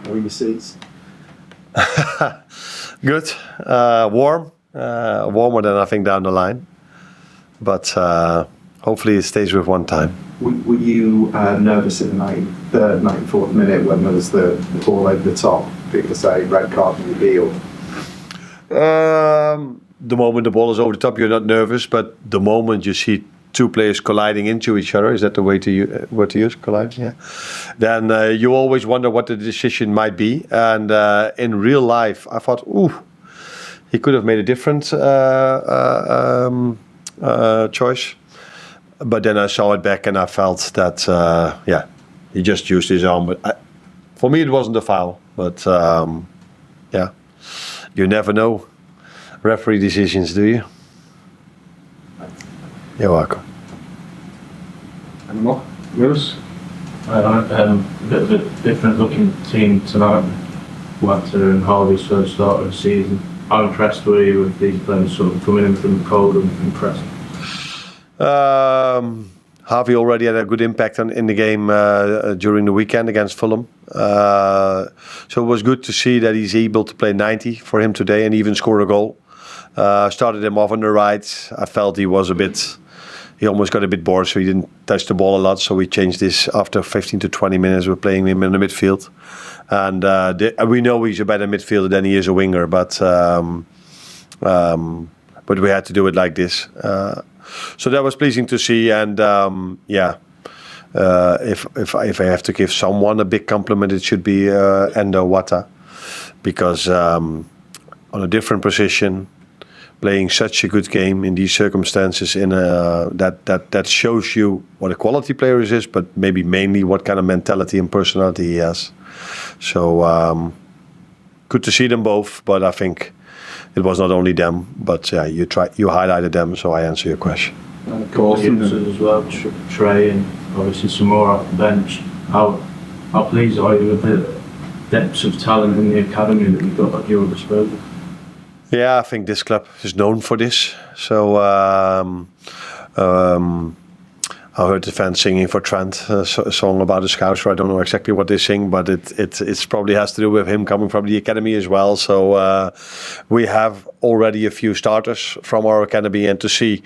How are your seats? Good, warm, warmer than I think down the line, but hopefully it stays with one time. Were you nervous in the 93rd, 94th minute when there was the ball over the top? People say red card revealed. The moment the ball is over the top, you're not nervous, but the moment you see two players colliding into each other, is that the way to use collide? Yeah. Then you always wonder what the decision might be. And in real life, I thought, he could have made a different choice. But then I saw it back and I felt that, he just used his arm. But for me, it wasn't a foul. But you never know referee decisions, do you? You're welcome. Any more? Lewis? A bit of a different looking team tonight. Water and Harvey's first start of the season. How impressed were you with these players sort of coming in from the cold and impressed? Harvey already had a good impact in the game during the weekend against Fulham. So it was good to see that he's able to play 90 for him today and even score a goal. Started him off on the right. I felt he almost got a bit bored, so he didn't touch the ball a lot. So we changed this after 15 to 20 minutes. We're playing him in the midfield. And we know he's a better midfielder than he is a winger, but we had to do it like this. So that was pleasing to see. And if I have to give someone a big compliment, it should be Endo Wata, because on a different position, playing such a good game in these circumstances, that shows you what a quality player he is, but maybe mainly what kind of mentality and personality he has. So good to see them both, but I think it was not only them, but you highlighted them, so I answer your question. And of course, as well, Trey, and obviously some more off the bench. How pleased are you with the depths of talent in the academy that you've got at your disposal? Yeah, I think this club is known for this. So I heard the fans singing for Trent a song about a Scouser. I don't know exactly what they sing, but it probably has to do with him coming from the academy as well. So we have already a few starters from our academy, and to see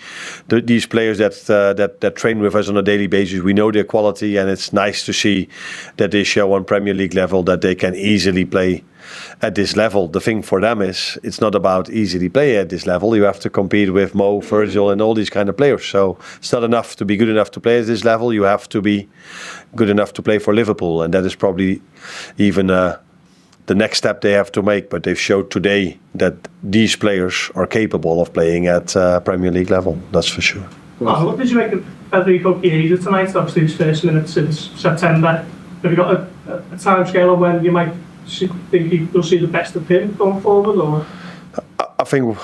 these players that train with us on a daily basis, we know their quality, and it's nice to see that they show on Premier League level that they can easily play at this level. The thing for them is it's not about easily play at this level. You have to compete with Mo, Virgil and all these kind of players. So it's not enough to be good enough to play at this level. You have to be good enough to play for Liverpool. And that is probably even the next step they have to make. But they've showed today that these players are capable of playing at Premier League level. That's for sure. What did you make of Federico Chiesa tonight? Obviously his first minutes since September. Have you got a time scale on when you might think you'll see the best of him going forward? Or? I think,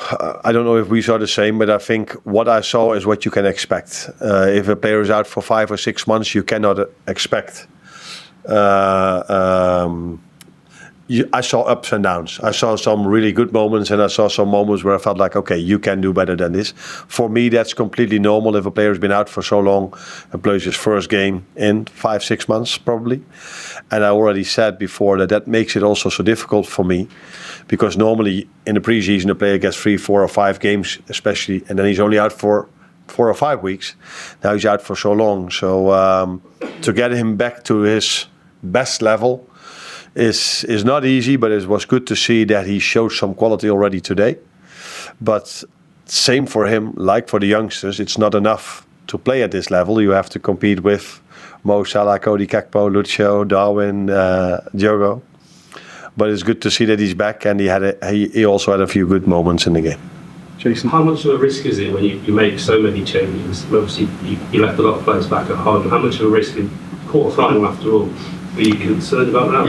I don't know if we saw the same, but I think what I saw is what you can expect. If a player is out for 5 or 6 months, you cannot expect. I saw ups and downs. I saw some really good moments, and I saw some moments where I felt like, okay, you can do better than this. For me, that's completely normal if a player has been out for so long and plays his first game in 5-6 months, probably. And I already said before that makes it also so difficult for me, because normally in the preseason, a player gets 3, 4 or 5 games, especially, and then he's only out for 4 or 5 weeks. Now he's out for so long. So to get him back to his best level is not easy, but it was good to see that he showed some quality already today. But same for him, like for the youngsters, it's not enough to play at this level. You have to compete with Mo Salah, Cody Gakpo, Lucio, Darwin, Diogo. But it's good to see that he's back, and he also had a few good moments in the game. Jason, how much of a risk is it when you make so many changes? Obviously, you left a lot of players back at home. How much of a risk in quarter-final after all? Were you concerned about that?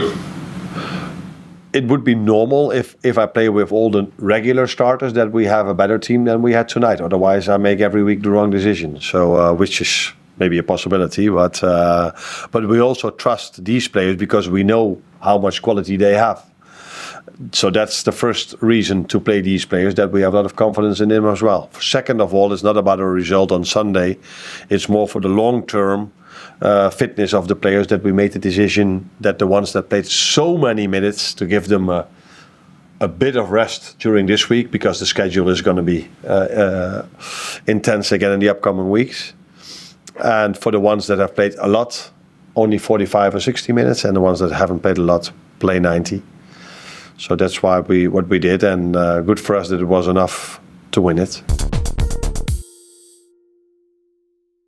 It would be normal if I play with all the regular starters that we have a better team than we had tonight. Otherwise, I make every week the wrong decision. So, which is maybe a possibility, but we also trust these players because we know how much quality they have. So that's the first reason to play these players, that we have a lot of confidence in them as well. Second of all, it's not about a result on Sunday. It's more for the long term. fitness of the players that we made the decision that the ones that played so many minutes to give them a bit of rest during this week, because the schedule is going to be intense again in the upcoming weeks. And for the ones that have played a lot, only 45 or 60 minutes, and the ones that haven't played a lot play 90. So that's why what we did, and good for us that it was enough to win it.